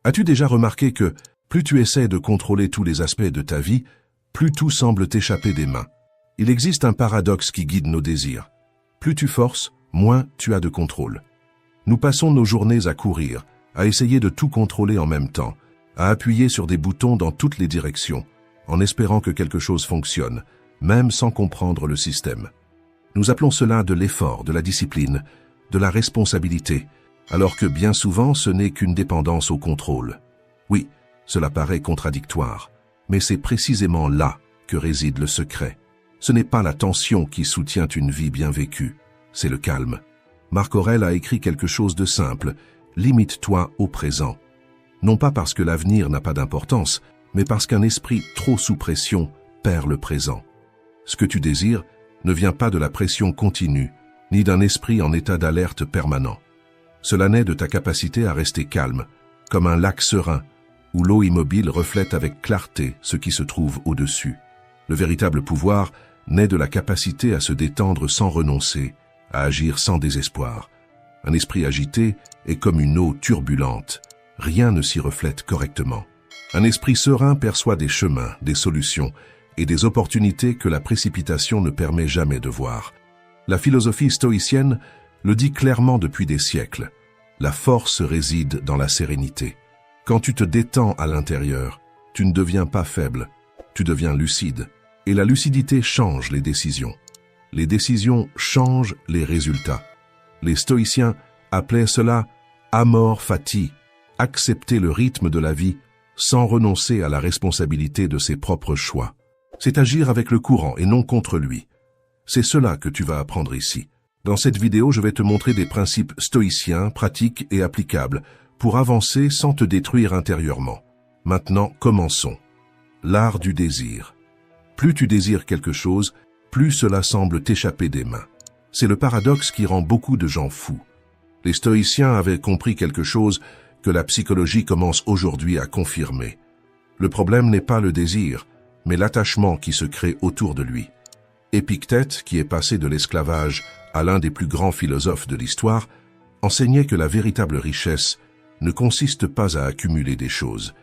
As-tu déjà remarqué que plus tu essaies de contrôler tous les aspects de ta vie, plus tout semble t'échapper des mains? Il existe un paradoxe qui guide nos désirs. Plus tu forces, moins tu as de contrôle. Nous passons nos journées à courir, à essayer de tout contrôler en même temps, à appuyer sur des boutons dans toutes les directions, en espérant que quelque chose fonctionne, même sans comprendre le système. Nous appelons cela de l'effort, de la discipline, de la responsabilité, alors que bien souvent ce n'est qu'une dépendance au contrôle. Oui, cela paraît contradictoire, mais c'est précisément là que réside le secret. Ce n'est pas la tension qui soutient une vie bien vécue, c'est le calme. Marc Aurèle a écrit quelque chose de simple, limite-toi au présent. Non pas parce que l'avenir n'a pas d'importance, mais parce qu'un esprit trop sous pression perd le présent. Ce que tu désires ne vient pas de la pression continue, ni d'un esprit en état d'alerte permanent. Cela naît de ta capacité à rester calme, comme un lac serein, où l'eau immobile reflète avec clarté ce qui se trouve au-dessus. Le véritable pouvoir naît de la capacité à se détendre sans renoncer, à agir sans désespoir. Un esprit agité est comme une eau turbulente, rien ne s'y reflète correctement. Un esprit serein perçoit des chemins, des solutions et des opportunités que la précipitation ne permet jamais de voir. La philosophie stoïcienne le dit clairement depuis des siècles. La force réside dans la sérénité. Quand tu te détends à l'intérieur, tu ne deviens pas faible, tu deviens lucide. Et la lucidité change les décisions. Les décisions changent les résultats. Les stoïciens appelaient cela amor fati, accepter le rythme de la vie sans renoncer à la responsabilité de ses propres choix. C'est agir avec le courant et non contre lui. C'est cela que tu vas apprendre ici. Dans cette vidéo, je vais te montrer des principes stoïciens, pratiques et applicables pour avancer sans te détruire intérieurement. Maintenant, commençons. L'art du désir. Plus tu désires quelque chose, plus cela semble t'échapper des mains. C'est le paradoxe qui rend beaucoup de gens fous. Les stoïciens avaient compris quelque chose que la psychologie commence aujourd'hui à confirmer. Le problème n'est pas le désir, mais l'attachement qui se crée autour de lui. Épictète, qui est passé de l'esclavage à l'un des plus grands philosophes de l'histoire, enseignait que la véritable richesse ne consiste pas à accumuler des choses,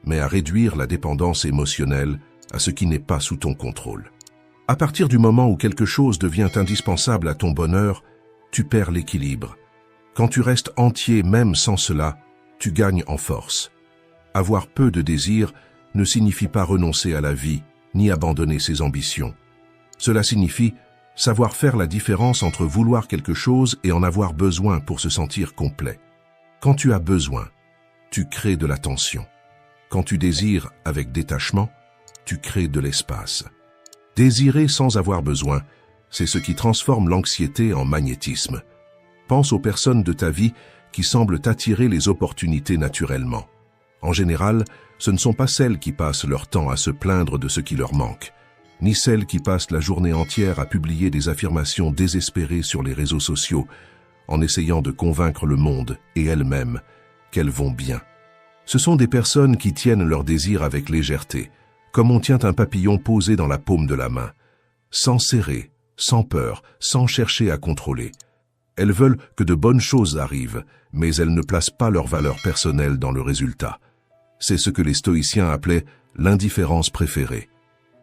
mais à réduire la dépendance émotionnelle à ce qui n'est pas sous ton contrôle. À partir du moment où quelque chose devient indispensable à ton bonheur, tu perds l'équilibre. Quand tu restes entier même sans cela, tu gagnes en force. Avoir peu de désir ne signifie pas renoncer à la vie, ni abandonner ses ambitions. Cela signifie savoir faire la différence entre vouloir quelque chose et en avoir besoin pour se sentir complet. Quand tu as besoin, tu crées de la tension. Quand tu désires avec détachement, tu crées de l'espace. Désirer sans avoir besoin, c'est ce qui transforme l'anxiété en magnétisme. Pense aux personnes de ta vie qui semblent t'attirer les opportunités naturellement. En général, ce ne sont pas celles qui passent leur temps à se plaindre de ce qui leur manque, ni celles qui passent la journée entière à publier des affirmations désespérées sur les réseaux sociaux, en essayant de convaincre le monde et elles-mêmes qu'elles vont bien. Ce sont des personnes qui tiennent leur désir avec légèreté, comme on tient un papillon posé dans la paume de la main, sans serrer, sans peur, sans chercher à contrôler. Elles veulent que de bonnes choses arrivent, mais elles ne placent pas leur valeur personnelle dans le résultat. C'est ce que les stoïciens appelaient l'indifférence préférée.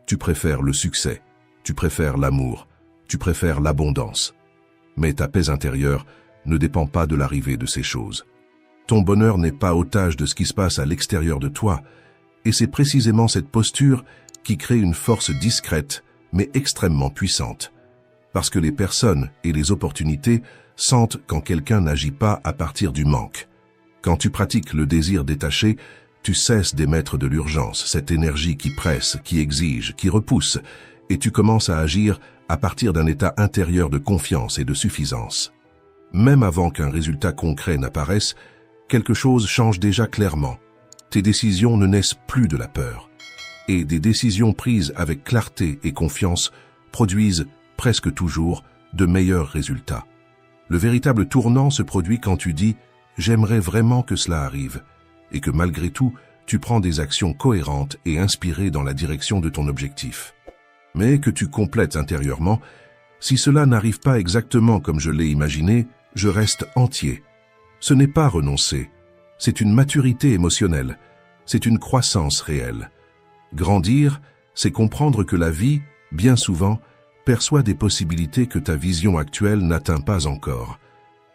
Tu préfères le succès, tu préfères l'amour, tu préfères l'abondance. Mais ta paix intérieure ne dépend pas de l'arrivée de ces choses. Ton bonheur n'est pas otage de ce qui se passe à l'extérieur de toi, et c'est précisément cette posture qui crée une force discrète, mais extrêmement puissante. Parce que les personnes et les opportunités sentent quand quelqu'un n'agit pas à partir du manque. Quand tu pratiques le désir détaché, tu cesses d'émettre de l'urgence, cette énergie qui presse, qui exige, qui repousse, et tu commences à agir à partir d'un état intérieur de confiance et de suffisance. Même avant qu'un résultat concret n'apparaisse, quelque chose change déjà clairement. Tes décisions ne naissent plus de la peur. Et des décisions prises avec clarté et confiance produisent presque toujours de meilleurs résultats. Le véritable tournant se produit quand tu dis « j'aimerais vraiment que cela arrive » et que malgré tout, tu prends des actions cohérentes et inspirées dans la direction de ton objectif. Mais que tu complètes intérieurement, si cela n'arrive pas exactement comme je l'ai imaginé, je reste entier. Ce n'est pas renoncer, C'est une maturité émotionnelle. C'est une croissance réelle. Grandir, c'est comprendre que la vie, bien souvent, perçoit des possibilités que ta vision actuelle n'atteint pas encore.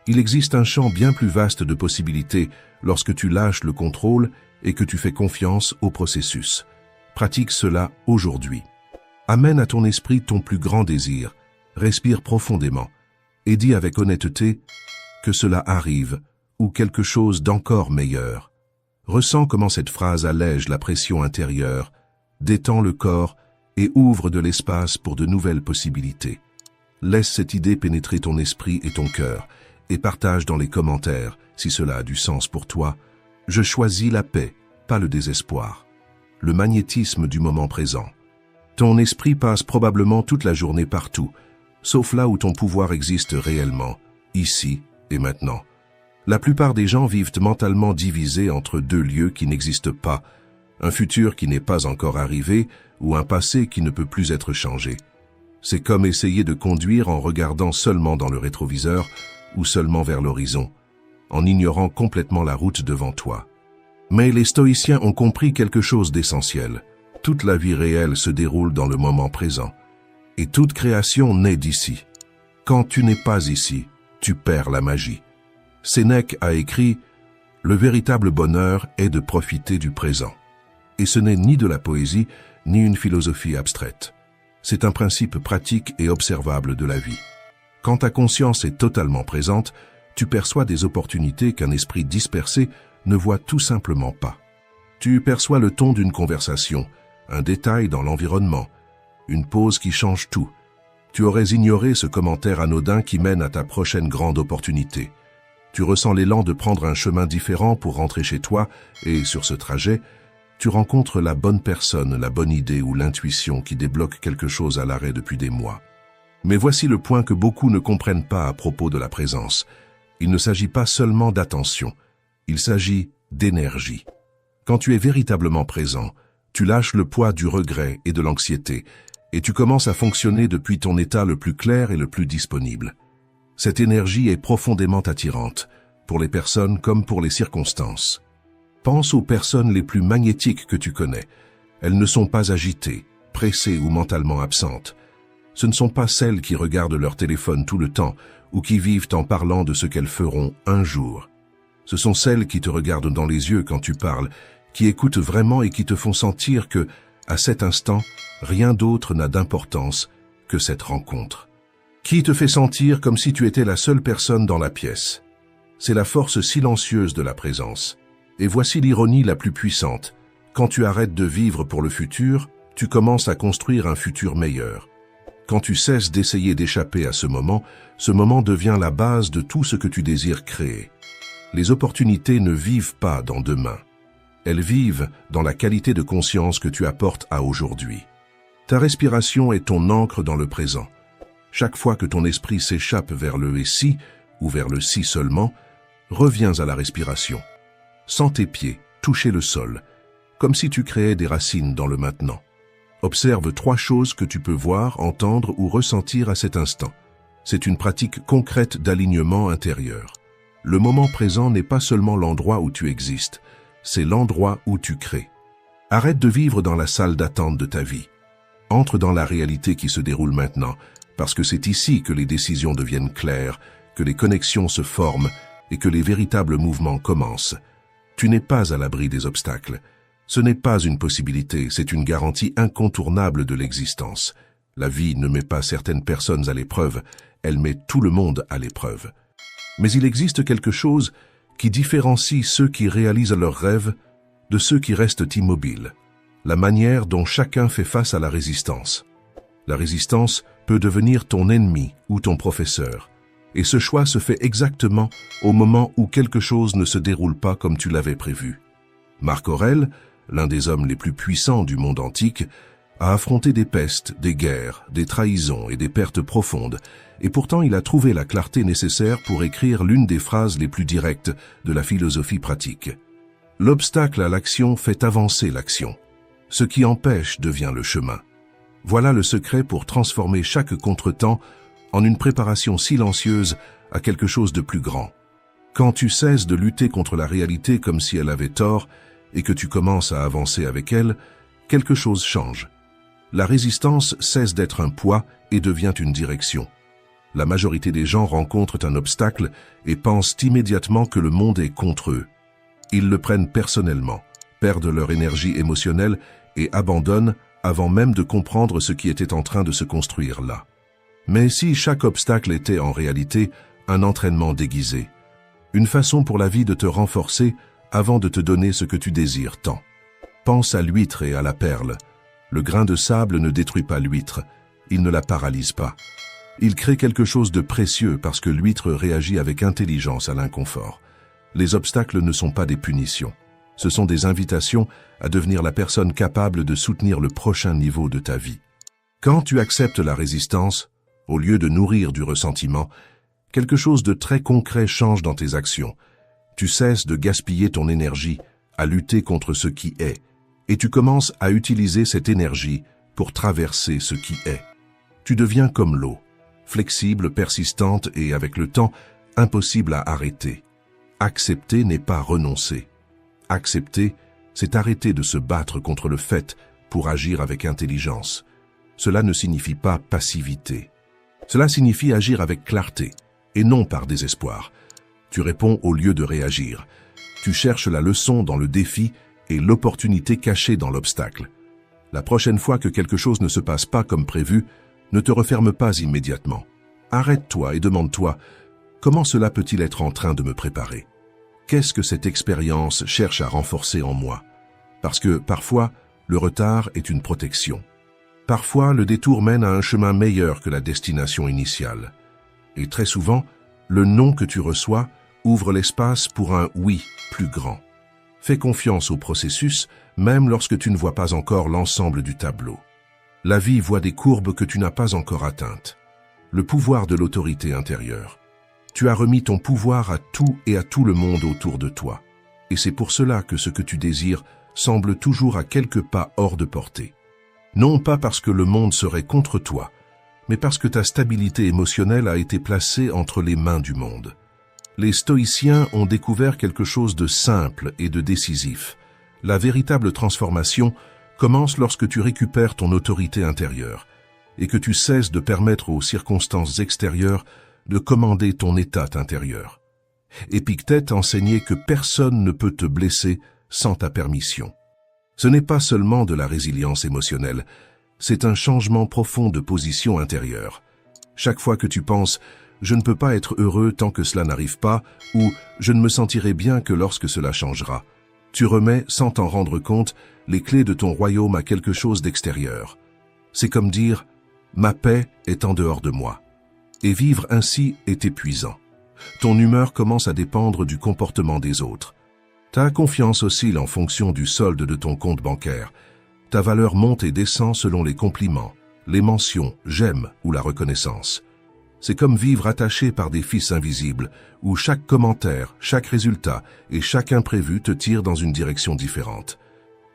Il existe un champ bien plus vaste de possibilités lorsque tu lâches le contrôle et que tu fais confiance au processus. Pratique cela aujourd'hui. Amène à ton esprit ton plus grand désir, respire profondément et dis avec honnêteté que cela arrive ou quelque chose d'encore meilleur. Ressens comment cette phrase allège la pression intérieure, détend le corps et ouvre de l'espace pour de nouvelles possibilités. Laisse cette idée pénétrer ton esprit et ton cœur et partage dans les commentaires, si cela a du sens pour toi. Je choisis la paix, pas le désespoir. Le magnétisme du moment présent. Ton esprit passe probablement toute la journée partout, sauf là où ton pouvoir existe réellement, ici et maintenant. La plupart des gens vivent mentalement divisés entre deux lieux qui n'existent pas, un futur qui n'est pas encore arrivé ou un passé qui ne peut plus être changé. C'est comme essayer de conduire en regardant seulement dans le rétroviseur ou seulement vers l'horizon, en ignorant complètement la route devant toi. Mais les stoïciens ont compris quelque chose d'essentiel. Toute la vie réelle se déroule dans le moment présent, et toute création naît d'ici. Quand tu n'es pas ici, tu perds la magie. Sénèque a écrit « Le véritable bonheur est de profiter du présent ». Et ce n'est ni de la poésie, ni une philosophie abstraite. C'est un principe pratique et observable de la vie. Quand ta conscience est totalement présente, tu perçois des opportunités qu'un esprit dispersé ne voit tout simplement pas. Tu perçois le ton d'une conversation, un détail dans l'environnement, une pause qui change tout. Tu aurais ignoré ce commentaire anodin qui mène à ta prochaine grande opportunité. Tu ressens l'élan de prendre un chemin différent pour rentrer chez toi et, sur ce trajet, tu rencontres la bonne personne, la bonne idée ou l'intuition qui débloque quelque chose à l'arrêt depuis des mois. Mais voici le point que beaucoup ne comprennent pas à propos de la présence. Il ne s'agit pas seulement d'attention, il s'agit d'énergie. Quand tu es véritablement présent, tu lâches le poids du regret et de l'anxiété, et tu commences à fonctionner depuis ton état le plus clair et le plus disponible. Cette énergie est profondément attirante, pour les personnes comme pour les circonstances. Pense aux personnes les plus magnétiques que tu connais. Elles ne sont pas agitées, pressées ou mentalement absentes. Ce ne sont pas celles qui regardent leur téléphone tout le temps ou qui vivent en parlant de ce qu'elles feront un jour. Ce sont celles qui te regardent dans les yeux quand tu parles, qui écoutent vraiment et qui te font sentir que, à cet instant, rien d'autre n'a d'importance que cette rencontre. Qui te fait sentir comme si tu étais la seule personne dans la pièce. C'est la force silencieuse de la présence. Et voici l'ironie la plus puissante. Quand tu arrêtes de vivre pour le futur, tu commences à construire un futur meilleur. Quand tu cesses d'essayer d'échapper à ce moment devient la base de tout ce que tu désires créer. Les opportunités ne vivent pas dans demain. Elles vivent dans la qualité de conscience que tu apportes à aujourd'hui. Ta respiration est ton ancre dans le présent. Chaque fois que ton esprit s'échappe vers le « et si » ou vers le « si seulement », reviens à la respiration. Sens tes pieds toucher le sol, comme si tu créais des racines dans le maintenant. Observe 3 choses que tu peux voir, entendre ou ressentir à cet instant. C'est une pratique concrète d'alignement intérieur. Le moment présent n'est pas seulement l'endroit où tu existes, c'est l'endroit où tu crées. Arrête de vivre dans la salle d'attente de ta vie. Entre dans la réalité qui se déroule maintenant, parce que c'est ici que les décisions deviennent claires, que les connexions se forment et que les véritables mouvements commencent. Tu n'es pas à l'abri des obstacles. Ce n'est pas une possibilité, c'est une garantie incontournable de l'existence. La vie ne met pas certaines personnes à l'épreuve, elle met tout le monde à l'épreuve. Mais il existe quelque chose qui différencie ceux qui réalisent leurs rêves de ceux qui restent immobiles. La manière dont chacun fait face à la résistance. La résistance peut devenir ton ennemi ou ton professeur. Et ce choix se fait exactement au moment où quelque chose ne se déroule pas comme tu l'avais prévu. Marc Aurèle, l'un des hommes les plus puissants du monde antique, a affronté des pestes, des guerres, des trahisons et des pertes profondes, et pourtant il a trouvé la clarté nécessaire pour écrire l'une des phrases les plus directes de la philosophie pratique. L'obstacle à l'action fait avancer l'action. Ce qui empêche devient le chemin. Voilà le secret pour transformer chaque contretemps en une préparation silencieuse à quelque chose de plus grand. Quand tu cesses de lutter contre la réalité comme si elle avait tort et que tu commences à avancer avec elle, quelque chose change. La résistance cesse d'être un poids et devient une direction. La majorité des gens rencontrent un obstacle et pensent immédiatement que le monde est contre eux. Ils le prennent personnellement, perdent leur énergie émotionnelle et abandonnent avant même de comprendre ce qui était en train de se construire là. Mais si chaque obstacle était en réalité un entraînement déguisé, une façon pour la vie de te renforcer avant de te donner ce que tu désires tant. Pense à l'huître et à la perle. Le grain de sable ne détruit pas l'huître, il ne la paralyse pas. Il crée quelque chose de précieux parce que l'huître réagit avec intelligence à l'inconfort. Les obstacles ne sont pas des punitions. Ce sont des invitations à devenir la personne capable de soutenir le prochain niveau de ta vie. Quand tu acceptes la résistance, au lieu de nourrir du ressentiment, quelque chose de très concret change dans tes actions. Tu cesses de gaspiller ton énergie à lutter contre ce qui est, et tu commences à utiliser cette énergie pour traverser ce qui est. Tu deviens comme l'eau, flexible, persistante et, avec le temps, impossible à arrêter. Accepter n'est pas renoncer. Accepter, c'est arrêter de se battre contre le fait pour agir avec intelligence. Cela ne signifie pas passivité. Cela signifie agir avec clarté, et non par désespoir. Tu réponds au lieu de réagir. Tu cherches la leçon dans le défi et l'opportunité cachée dans l'obstacle. La prochaine fois que quelque chose ne se passe pas comme prévu, ne te referme pas immédiatement. Arrête-toi et demande-toi, comment cela peut-il être en train de me préparer? Qu'est-ce que cette expérience cherche à renforcer en moi? Parce que, parfois, le retard est une protection. Parfois, le détour mène à un chemin meilleur que la destination initiale. Et très souvent, le non que tu reçois ouvre l'espace pour un oui plus grand. Fais confiance au processus, même lorsque tu ne vois pas encore l'ensemble du tableau. La vie voit des courbes que tu n'as pas encore atteintes. Le pouvoir de l'autorité intérieure. Tu as remis ton pouvoir à tout et à tout le monde autour de toi. Et c'est pour cela que ce que tu désires semble toujours à quelques pas hors de portée. Non pas parce que le monde serait contre toi, mais parce que ta stabilité émotionnelle a été placée entre les mains du monde. Les stoïciens ont découvert quelque chose de simple et de décisif. La véritable transformation commence lorsque tu récupères ton autorité intérieure et que tu cesses de permettre aux circonstances extérieures de commander ton état intérieur. Épictète enseignait que personne ne peut te blesser sans ta permission. Ce n'est pas seulement de la résilience émotionnelle, c'est un changement profond de position intérieure. Chaque fois que tu penses « je ne peux pas être heureux tant que cela n'arrive pas » ou « je ne me sentirai bien que lorsque cela changera », tu remets, sans t'en rendre compte, les clés de ton royaume à quelque chose d'extérieur. C'est comme dire « ma paix est en dehors de moi ». Et vivre ainsi est épuisant. Ton humeur commence à dépendre du comportement des autres. Ta confiance oscille en fonction du solde de ton compte bancaire. Ta valeur monte et descend selon les compliments, les mentions, j'aime ou la reconnaissance. C'est comme vivre attaché par des fils invisibles, où chaque commentaire, chaque résultat et chaque imprévu te tire dans une direction différente.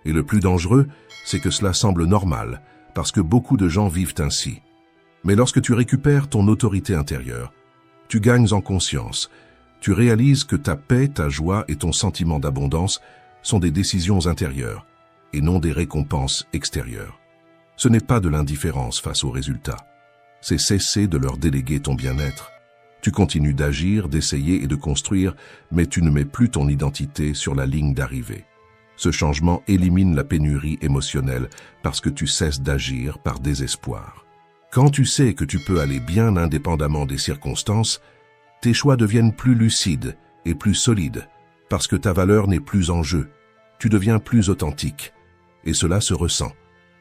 Et le plus dangereux, c'est que cela semble normal, parce que beaucoup de gens vivent ainsi. Mais lorsque tu récupères ton autorité intérieure, tu gagnes en conscience. Tu réalises que ta paix, ta joie et ton sentiment d'abondance sont des décisions intérieures et non des récompenses extérieures. Ce n'est pas de l'indifférence face aux résultats. C'est cesser de leur déléguer ton bien-être. Tu continues d'agir, d'essayer et de construire, mais tu ne mets plus ton identité sur la ligne d'arrivée. Ce changement élimine la pénurie émotionnelle parce que tu cesses d'agir par désespoir. Quand tu sais que tu peux aller bien indépendamment des circonstances, tes choix deviennent plus lucides et plus solides parce que ta valeur n'est plus en jeu. Tu deviens plus authentique et cela se ressent.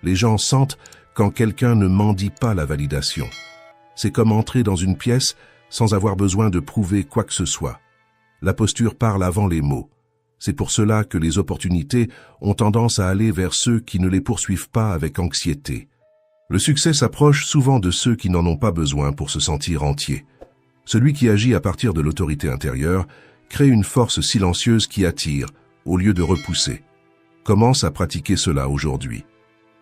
Les gens sentent quand quelqu'un ne mendie pas la validation. C'est comme entrer dans une pièce sans avoir besoin de prouver quoi que ce soit. La posture parle avant les mots. C'est pour cela que les opportunités ont tendance à aller vers ceux qui ne les poursuivent pas avec anxiété. Le succès s'approche souvent de ceux qui n'en ont pas besoin pour se sentir entiers. Celui qui agit à partir de l'autorité intérieure crée une force silencieuse qui attire, au lieu de repousser. Commence à pratiquer cela aujourd'hui.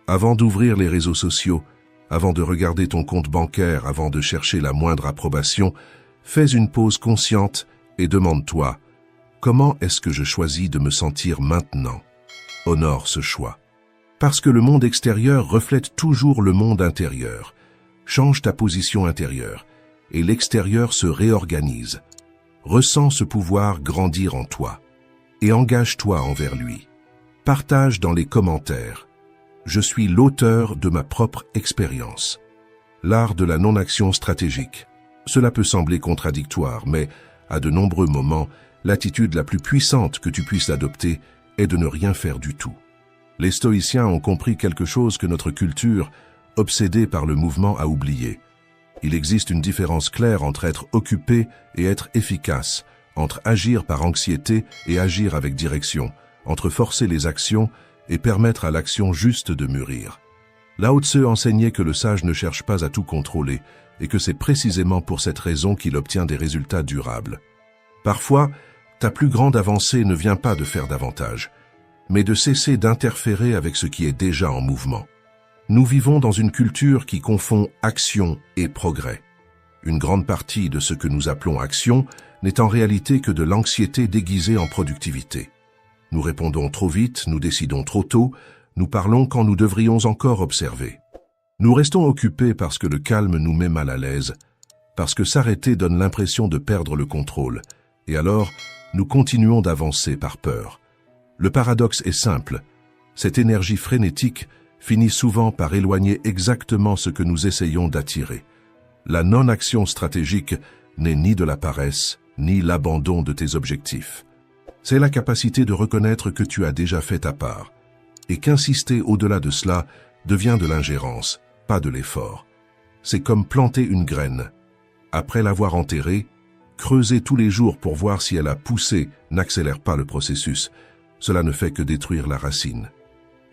Avant d'ouvrir les réseaux sociaux, avant de regarder ton compte bancaire, avant de chercher la moindre approbation, fais une pause consciente et demande-toi, comment est-ce que je choisis de me sentir maintenant? Honore ce choix. Parce que le monde extérieur reflète toujours le monde intérieur. Change ta position intérieure, et l'extérieur se réorganise. Ressens ce pouvoir grandir en toi, et engage-toi envers lui. Partage dans les commentaires. Je suis l'auteur de ma propre expérience. L'art de la non-action stratégique. Cela peut sembler contradictoire, mais à de nombreux moments, l'attitude la plus puissante que tu puisses adopter est de ne rien faire du tout. Les stoïciens ont compris quelque chose que notre culture, obsédée par le mouvement, a oublié. Il existe une différence claire entre être occupé et être efficace, entre agir par anxiété et agir avec direction, entre forcer les actions et permettre à l'action juste de mûrir. Lao Tse enseignait que le sage ne cherche pas à tout contrôler et que c'est précisément pour cette raison qu'il obtient des résultats durables. Parfois, ta plus grande avancée ne vient pas de faire davantage, mais de cesser d'interférer avec ce qui est déjà en mouvement. Nous vivons dans une culture qui confond action et progrès. Une grande partie de ce que nous appelons action n'est en réalité que de l'anxiété déguisée en productivité. Nous répondons trop vite, nous décidons trop tôt, nous parlons quand nous devrions encore observer. Nous restons occupés parce que le calme nous met mal à l'aise, parce que s'arrêter donne l'impression de perdre le contrôle, et alors nous continuons d'avancer par peur. Le paradoxe est simple, cette énergie frénétique finit souvent par éloigner exactement ce que nous essayons d'attirer. La non-action stratégique n'est ni de la paresse, ni l'abandon de tes objectifs. C'est la capacité de reconnaître que tu as déjà fait ta part, et qu'insister au-delà de cela devient de l'ingérence, pas de l'effort. C'est comme planter une graine. Après l'avoir enterrée, creuser tous les jours pour voir si elle a poussé n'accélère pas le processus. Cela ne fait que détruire la racine.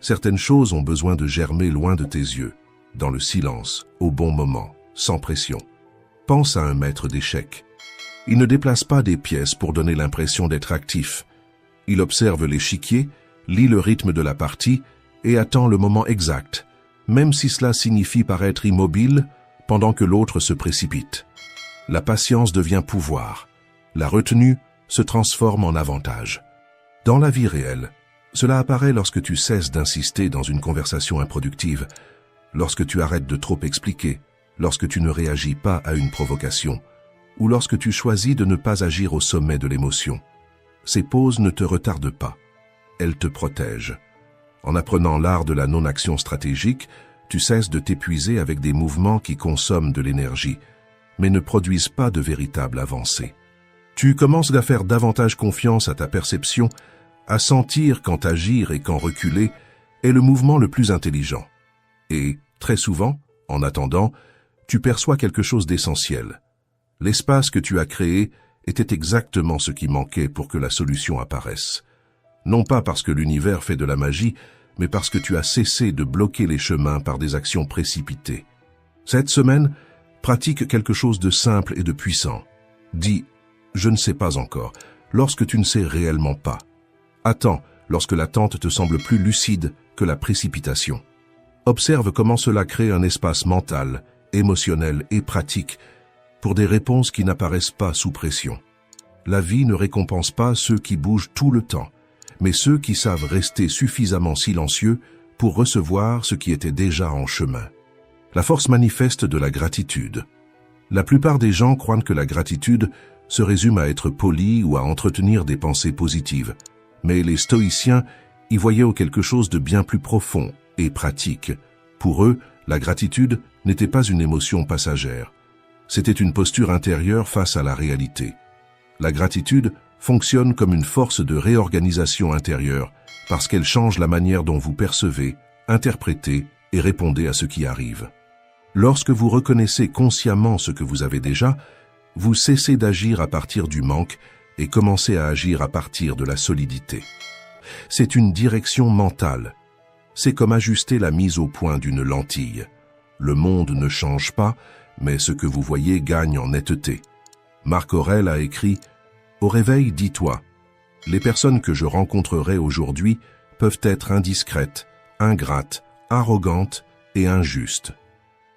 Certaines choses ont besoin de germer loin de tes yeux, dans le silence, au bon moment, sans pression. Pense à un maître d'échecs. Il ne déplace pas des pièces pour donner l'impression d'être actif. Il observe l'échiquier, lit le rythme de la partie et attend le moment exact, même si cela signifie paraître immobile pendant que l'autre se précipite. La patience devient pouvoir. La retenue se transforme en avantage. Dans la vie réelle, cela apparaît lorsque tu cesses d'insister dans une conversation improductive, lorsque tu arrêtes de trop expliquer, lorsque tu ne réagis pas à une provocation, ou lorsque tu choisis de ne pas agir au sommet de l'émotion. Ces pauses ne te retardent pas, elles te protègent. En apprenant l'art de la non-action stratégique, tu cesses de t'épuiser avec des mouvements qui consomment de l'énergie, mais ne produisent pas de véritable avancée. Tu commences à faire davantage confiance à ta perception, à sentir quand agir et quand reculer est le mouvement le plus intelligent. Et, très souvent, en attendant, tu perçois quelque chose d'essentiel. L'espace que tu as créé était exactement ce qui manquait pour que la solution apparaisse. Non pas parce que l'univers fait de la magie, mais parce que tu as cessé de bloquer les chemins par des actions précipitées. Cette semaine, pratique quelque chose de simple et de puissant. Dis « je ne sais pas encore » lorsque tu ne sais réellement pas. Attends lorsque l'attente te semble plus lucide que la précipitation. Observe comment cela crée un espace mental, émotionnel et pratique pour des réponses qui n'apparaissent pas sous pression. La vie ne récompense pas ceux qui bougent tout le temps, mais ceux qui savent rester suffisamment silencieux pour recevoir ce qui était déjà en chemin. La force manifeste de la gratitude. La plupart des gens croient que la gratitude se résume à être poli ou à entretenir des pensées positives, mais les stoïciens y voyaient quelque chose de bien plus profond et pratique. Pour eux, la gratitude n'était pas une émotion passagère. C'était une posture intérieure face à la réalité. La gratitude fonctionne comme une force de réorganisation intérieure parce qu'elle change la manière dont vous percevez, interprétez et répondez à ce qui arrive. Lorsque vous reconnaissez consciemment ce que vous avez déjà, vous cessez d'agir à partir du manque et commencez à agir à partir de la solidité. C'est une direction mentale. C'est comme ajuster la mise au point d'une lentille. Le monde ne change pas, mais ce que vous voyez gagne en netteté. Marc Aurèle a écrit « Au réveil, dis-toi, les personnes que je rencontrerai aujourd'hui peuvent être indiscrètes, ingrates, arrogantes et injustes.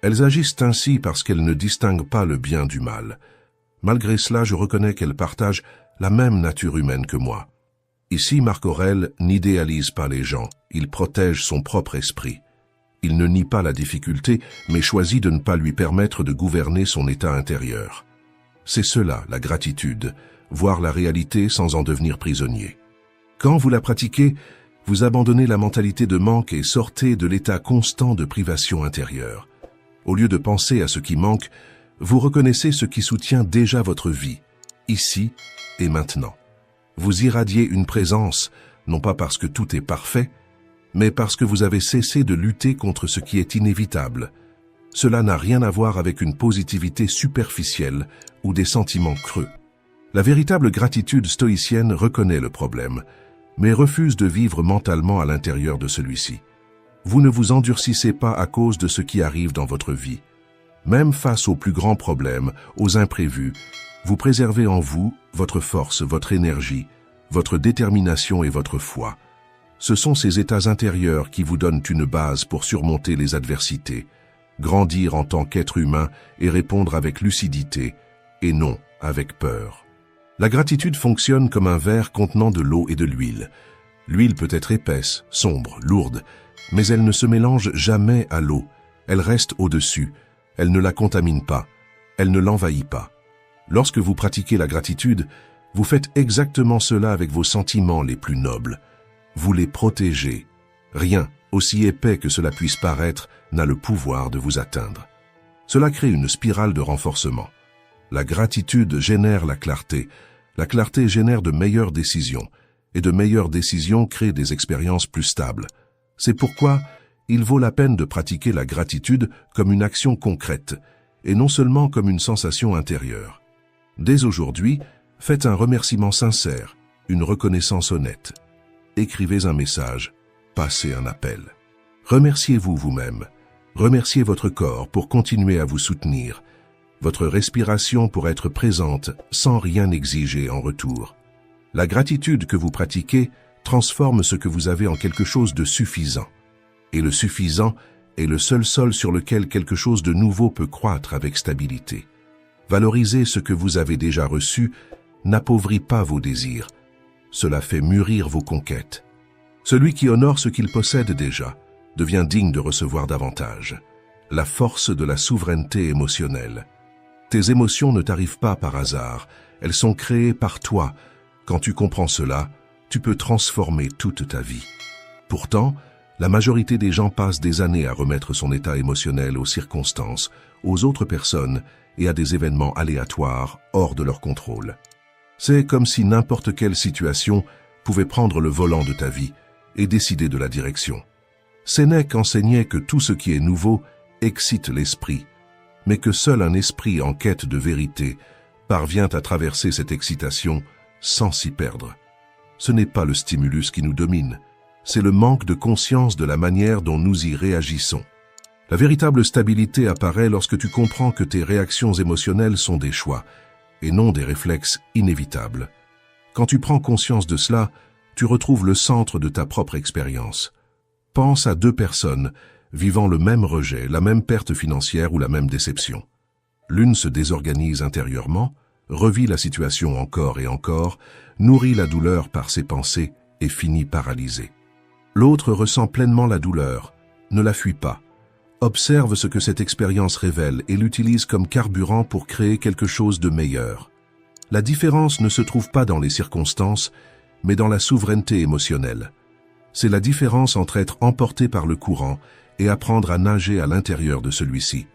Elles agissent ainsi parce qu'elles ne distinguent pas le bien du mal. Malgré cela, je reconnais qu'elle partage la même nature humaine que moi. Ici, Marc Aurèle n'idéalise pas les gens, il protège son propre esprit. Il ne nie pas la difficulté, mais choisit de ne pas lui permettre de gouverner son état intérieur. C'est cela, la gratitude, voir la réalité sans en devenir prisonnier. Quand vous la pratiquez, vous abandonnez la mentalité de manque et sortez de l'état constant de privation intérieure. Au lieu de penser à ce qui manque, vous reconnaissez ce qui soutient déjà votre vie, ici et maintenant. Vous irradiez une présence, non pas parce que tout est parfait, mais parce que vous avez cessé de lutter contre ce qui est inévitable. Cela n'a rien à voir avec une positivité superficielle ou des sentiments creux. La véritable gratitude stoïcienne reconnaît le problème, mais refuse de vivre mentalement à l'intérieur de celui-ci. Vous ne vous endurcissez pas à cause de ce qui arrive dans votre vie. Même face aux plus grands problèmes, aux imprévus, vous préservez en vous votre force, votre énergie, votre détermination et votre foi. Ce sont ces états intérieurs qui vous donnent une base pour surmonter les adversités, grandir en tant qu'être humain et répondre avec lucidité, et non avec peur. La gratitude fonctionne comme un verre contenant de l'eau et de l'huile. L'huile peut être épaisse, sombre, lourde, mais elle ne se mélange jamais à l'eau. Elle reste au-dessus. Elle ne la contamine pas. Elle ne l'envahit pas. Lorsque vous pratiquez la gratitude, vous faites exactement cela avec vos sentiments les plus nobles. Vous les protégez. Rien, aussi épais que cela puisse paraître, n'a le pouvoir de vous atteindre. Cela crée une spirale de renforcement. La gratitude génère la clarté. La clarté génère de meilleures décisions, et de meilleures décisions créent des expériences plus stables. C'est pourquoi il vaut la peine de pratiquer la gratitude comme une action concrète, et non seulement comme une sensation intérieure. Dès aujourd'hui, faites un remerciement sincère, une reconnaissance honnête. Écrivez un message, passez un appel. Remerciez-vous vous-même, remerciez votre corps pour continuer à vous soutenir, votre respiration pour être présente sans rien exiger en retour. La gratitude que vous pratiquez transforme ce que vous avez en quelque chose de suffisant. Et le suffisant est le seul sol sur lequel quelque chose de nouveau peut croître avec stabilité. Valoriser ce que vous avez déjà reçu n'appauvrit pas vos désirs. Cela fait mûrir vos conquêtes. Celui qui honore ce qu'il possède déjà devient digne de recevoir davantage. La force de la souveraineté émotionnelle. Tes émotions ne t'arrivent pas par hasard, elles sont créées par toi. Quand tu comprends cela, tu peux transformer toute ta vie. Pourtant, la majorité des gens passent des années à remettre son état émotionnel aux circonstances, aux autres personnes et à des événements aléatoires hors de leur contrôle. C'est comme si n'importe quelle situation pouvait prendre le volant de ta vie et décider de la direction. Sénèque enseignait que tout ce qui est nouveau excite l'esprit, mais que seul un esprit en quête de vérité parvient à traverser cette excitation sans s'y perdre. Ce n'est pas le stimulus qui nous domine, c'est le manque de conscience de la manière dont nous y réagissons. La véritable stabilité apparaît lorsque tu comprends que tes réactions émotionnelles sont des choix, et non des réflexes inévitables. Quand tu prends conscience de cela, tu retrouves le centre de ta propre expérience. Pense à deux personnes vivant le même rejet, la même perte financière ou la même déception. L'une se désorganise intérieurement, revit la situation encore et encore, nourrit la douleur par ses pensées et finit paralysée. L'autre ressent pleinement la douleur, ne la fuit pas, observe ce que cette expérience révèle et l'utilise comme carburant pour créer quelque chose de meilleur. La différence ne se trouve pas dans les circonstances, mais dans la souveraineté émotionnelle. C'est la différence entre être emporté par le courant et apprendre à nager à l'intérieur de celui-ci.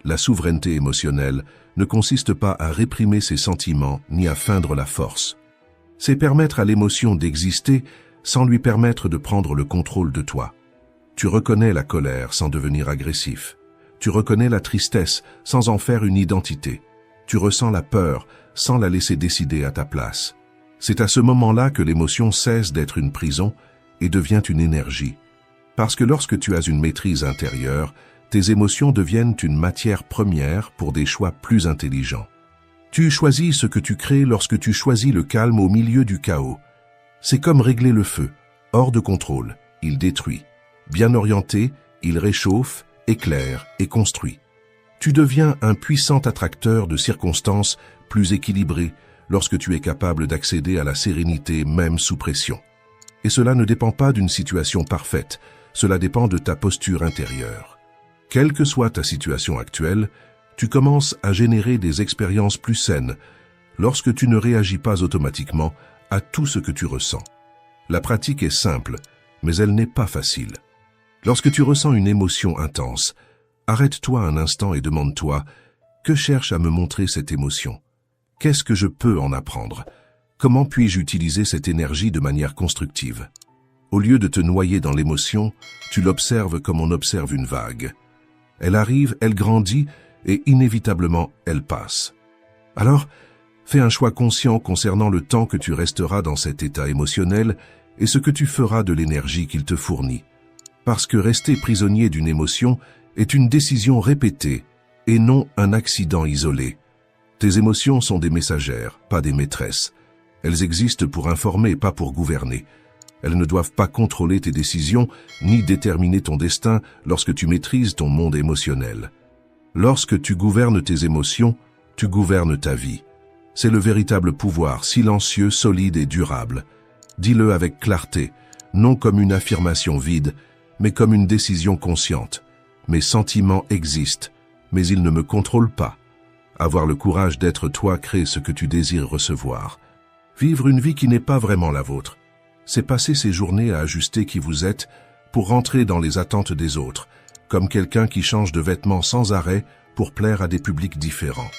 La souveraineté émotionnelle ne consiste pas à réprimer ses sentiments ni à feindre la force. C'est permettre à l'émotion d'exister sans lui permettre de prendre le contrôle de toi. Tu reconnais la colère sans devenir agressif. Tu reconnais la tristesse sans en faire une identité. Tu ressens la peur sans la laisser décider à ta place. C'est à ce moment-là que l'émotion cesse d'être une prison et devient une énergie. Parce que lorsque tu as une maîtrise intérieure, tes émotions deviennent une matière première pour des choix plus intelligents. Tu choisis ce que tu crées lorsque tu choisis le calme au milieu du chaos. C'est comme régler le feu. Hors de contrôle, il détruit. Bien orienté, il réchauffe, éclaire et construit. Tu deviens un puissant attracteur de circonstances plus équilibré, lorsque tu es capable d'accéder à la sérénité même sous pression. Et cela ne dépend pas d'une situation parfaite, cela dépend de ta posture intérieure. Quelle que soit ta situation actuelle, tu commences à générer des expériences plus saines lorsque tu ne réagis pas automatiquement à tout ce que tu ressens. La pratique est simple, mais elle n'est pas facile. Lorsque tu ressens une émotion intense, arrête-toi un instant et demande-toi « Que cherche à me montrer cette émotion ? Qu'est-ce que je peux en apprendre ? Comment puis-je utiliser cette énergie de manière constructive ?» Au lieu de te noyer dans l'émotion, tu l'observes comme on observe une vague. Elle arrive, elle grandit et inévitablement elle passe. Alors, fais un choix conscient concernant le temps que tu resteras dans cet état émotionnel et ce que tu feras de l'énergie qu'il te fournit. Parce que rester prisonnier d'une émotion est une décision répétée et non un accident isolé. Tes émotions sont des messagères, pas des maîtresses. Elles existent pour informer, pas pour gouverner. Elles ne doivent pas contrôler tes décisions ni déterminer ton destin lorsque tu maîtrises ton monde émotionnel. Lorsque tu gouvernes tes émotions, tu gouvernes ta vie. C'est le véritable pouvoir, silencieux, solide et durable. Dis-le avec clarté, non comme une affirmation vide, mais comme une décision consciente. Mes sentiments existent, mais ils ne me contrôlent pas. Avoir le courage d'être toi crée ce que tu désires recevoir. Vivre une vie qui n'est pas vraiment la vôtre, c'est passer ses journées à ajuster qui vous êtes pour rentrer dans les attentes des autres, comme quelqu'un qui change de vêtements sans arrêt pour plaire à des publics différents.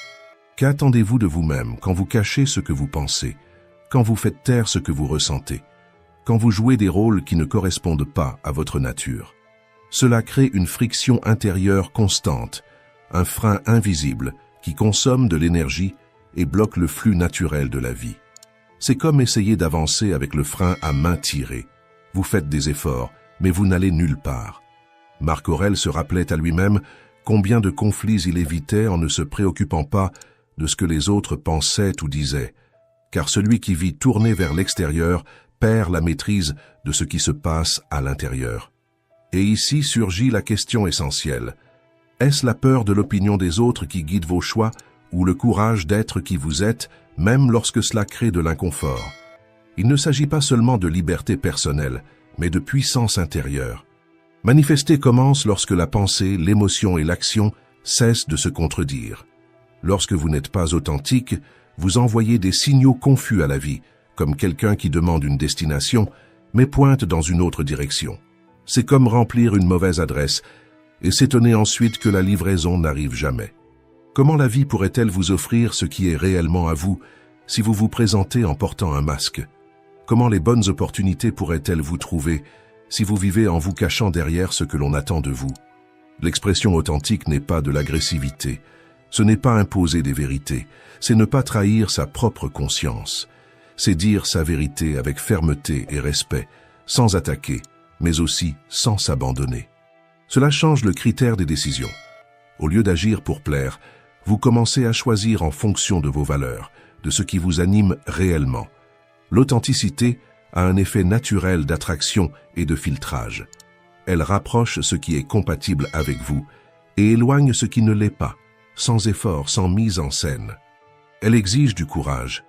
Qu'attendez-vous de vous-même quand vous cachez ce que vous pensez, quand vous faites taire ce que vous ressentez, quand vous jouez des rôles qui ne correspondent pas à votre nature? Cela crée une friction intérieure constante, un frein invisible qui consomme de l'énergie et bloque le flux naturel de la vie. C'est comme essayer d'avancer avec le frein à main tirée. Vous faites des efforts, mais vous n'allez nulle part. Marc Aurèle se rappelait à lui-même combien de conflits il évitait en ne se préoccupant pas de ce que les autres pensaient ou disaient, car celui qui vit tourné vers l'extérieur perd la maîtrise de ce qui se passe à l'intérieur. Et ici surgit la question essentielle. Est-ce la peur de l'opinion des autres qui guide vos choix ou le courage d'être qui vous êtes, même lorsque cela crée de l'inconfort? Il ne s'agit pas seulement de liberté personnelle, mais de puissance intérieure. Manifester commence lorsque la pensée, l'émotion et l'action cessent de se contredire. Lorsque vous n'êtes pas authentique, vous envoyez des signaux confus à la vie, comme quelqu'un qui demande une destination, mais pointe dans une autre direction. C'est comme remplir une mauvaise adresse et s'étonner ensuite que la livraison n'arrive jamais. Comment la vie pourrait-elle vous offrir ce qui est réellement à vous si vous vous présentez en portant un masque? Comment les bonnes opportunités pourraient-elles vous trouver si vous vivez en vous cachant derrière ce que l'on attend de vous? L'expression authentique n'est pas de l'agressivité. Ce n'est pas imposer des vérités. C'est ne pas trahir sa propre conscience. C'est dire sa vérité avec fermeté et respect, sans attaquer, mais aussi sans s'abandonner. Cela change le critère des décisions. Au lieu d'agir pour plaire, vous commencez à choisir en fonction de vos valeurs, de ce qui vous anime réellement. L'authenticité a un effet naturel d'attraction et de filtrage. Elle rapproche ce qui est compatible avec vous et éloigne ce qui ne l'est pas, sans effort, sans mise en scène. Elle exige du courage,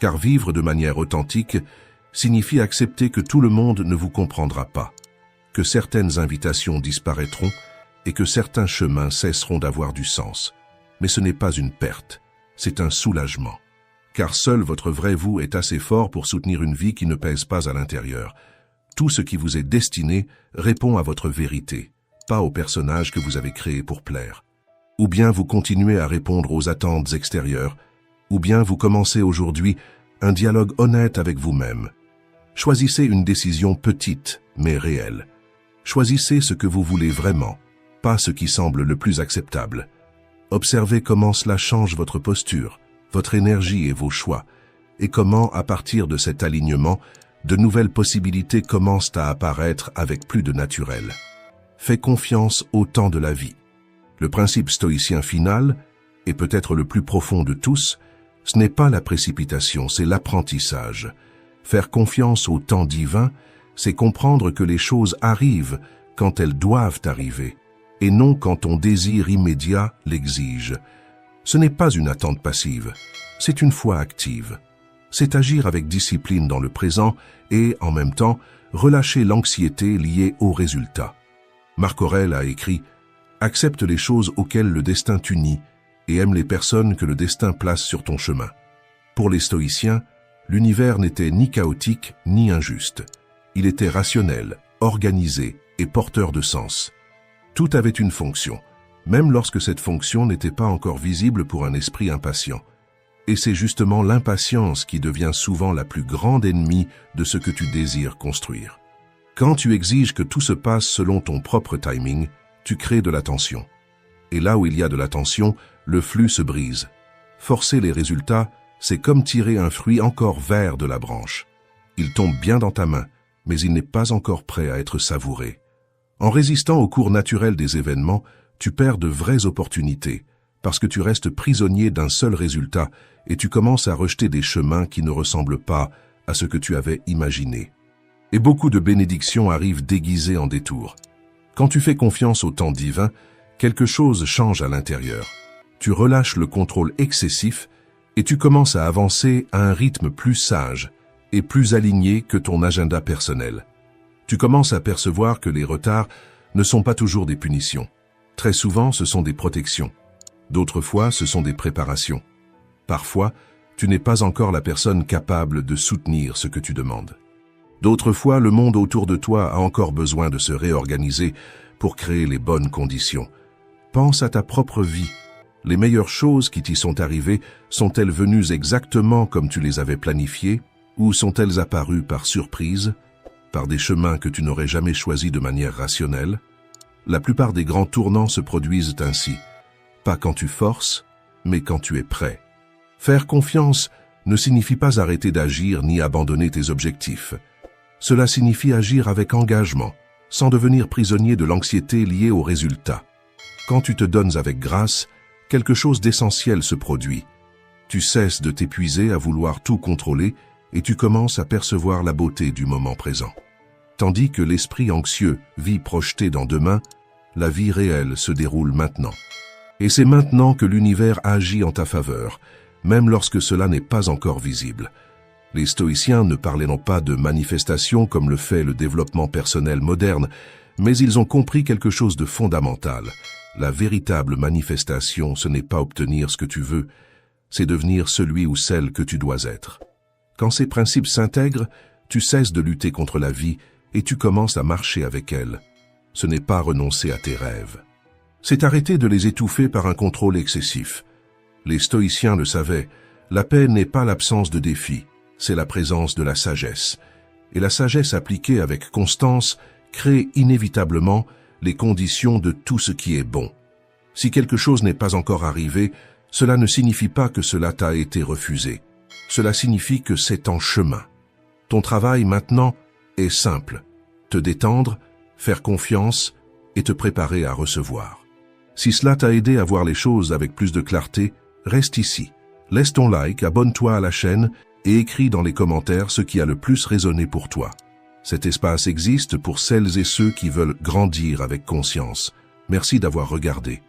car vivre de manière authentique signifie accepter que tout le monde ne vous comprendra pas, que certaines invitations disparaîtront et que certains chemins cesseront d'avoir du sens. Mais ce n'est pas une perte, c'est un soulagement. Car seul votre vrai vous est assez fort pour soutenir une vie qui ne pèse pas à l'intérieur. Tout ce qui vous est destiné répond à votre vérité, pas au personnage que vous avez créé pour plaire. Ou bien vous continuez à répondre aux attentes extérieures, ou bien vous commencez aujourd'hui un dialogue honnête avec vous-même. Choisissez une décision petite, mais réelle. Choisissez ce que vous voulez vraiment, pas ce qui semble le plus acceptable. Observez comment cela change votre posture, votre énergie et vos choix, et comment, à partir de cet alignement, de nouvelles possibilités commencent à apparaître avec plus de naturel. Fais confiance au temps de la vie. Le principe stoïcien final, et peut-être le plus profond de tous, ce n'est pas la précipitation, c'est l'apprentissage. Faire confiance au temps divin, c'est comprendre que les choses arrivent quand elles doivent arriver, et non quand ton désir immédiat l'exige. Ce n'est pas une attente passive, c'est une foi active. C'est agir avec discipline dans le présent et, en même temps, relâcher l'anxiété liée aux résultats. Marc Aurèle a écrit « Accepte les choses auxquelles le destin t'unit et aime les personnes que le destin place sur ton chemin. » Pour les stoïciens, l'univers n'était ni chaotique ni injuste. Il était rationnel, organisé et porteur de sens. Tout avait une fonction, même lorsque cette fonction n'était pas encore visible pour un esprit impatient. Et c'est justement l'impatience qui devient souvent la plus grande ennemie de ce que tu désires construire. Quand tu exiges que tout se passe selon ton propre timing, tu crées de la tension. Et là où il y a de la tension, le flux se brise. Forcer les résultats, c'est comme tirer un fruit encore vert de la branche. Il tombe bien dans ta main, mais il n'est pas encore prêt à être savouré. En résistant au cours naturel des événements, tu perds de vraies opportunités, parce que tu restes prisonnier d'un seul résultat et tu commences à rejeter des chemins qui ne ressemblent pas à ce que tu avais imaginé. Et beaucoup de bénédictions arrivent déguisées en détours. Quand tu fais confiance au temps divin, quelque chose change à l'intérieur. Tu relâches le contrôle excessif et tu commences à avancer à un rythme plus sage et plus aligné que ton agenda personnel. Tu commences à percevoir que les retards ne sont pas toujours des punitions. Très souvent, ce sont des protections. D'autres fois, ce sont des préparations. Parfois, tu n'es pas encore la personne capable de soutenir ce que tu demandes. D'autres fois, le monde autour de toi a encore besoin de se réorganiser pour créer les bonnes conditions. Pense à ta propre vie. Les meilleures choses qui t'y sont arrivées sont-elles venues exactement comme tu les avais planifiées ou sont-elles apparues par surprise, par des chemins que tu n'aurais jamais choisis de manière rationnelle? La plupart des grands tournants se produisent ainsi. Pas quand tu forces, mais quand tu es prêt. Faire confiance ne signifie pas arrêter d'agir ni abandonner tes objectifs. Cela signifie agir avec engagement, sans devenir prisonnier de l'anxiété liée aux résultats. Quand tu te donnes avec grâce, quelque chose d'essentiel se produit. Tu cesses de t'épuiser à vouloir tout contrôler et tu commences à percevoir la beauté du moment présent. Tandis que l'esprit anxieux vit projeté dans demain, la vie réelle se déroule maintenant. Et c'est maintenant que l'univers agit en ta faveur, même lorsque cela n'est pas encore visible. Les stoïciens ne parlaient non pas de manifestation comme le fait le développement personnel moderne, mais ils ont compris quelque chose de fondamental. La véritable manifestation, ce n'est pas obtenir ce que tu veux, c'est devenir celui ou celle que tu dois être. Quand ces principes s'intègrent, tu cesses de lutter contre la vie et tu commences à marcher avec elle. Ce n'est pas renoncer à tes rêves. C'est arrêter de les étouffer par un contrôle excessif. Les stoïciens le savaient, la paix n'est pas l'absence de défis, c'est la présence de la sagesse. Et la sagesse appliquée avec constance crée inévitablement les conditions de tout ce qui est bon. Si quelque chose n'est pas encore arrivé, cela ne signifie pas que cela t'a été refusé. Cela signifie que c'est en chemin. Ton travail maintenant est simple. Te détendre, faire confiance et te préparer à recevoir. Si cela t'a aidé à voir les choses avec plus de clarté, reste ici. Laisse ton like, abonne-toi à la chaîne et écris dans les commentaires ce qui a le plus résonné pour toi. Cet espace existe pour celles et ceux qui veulent grandir avec conscience. Merci d'avoir regardé.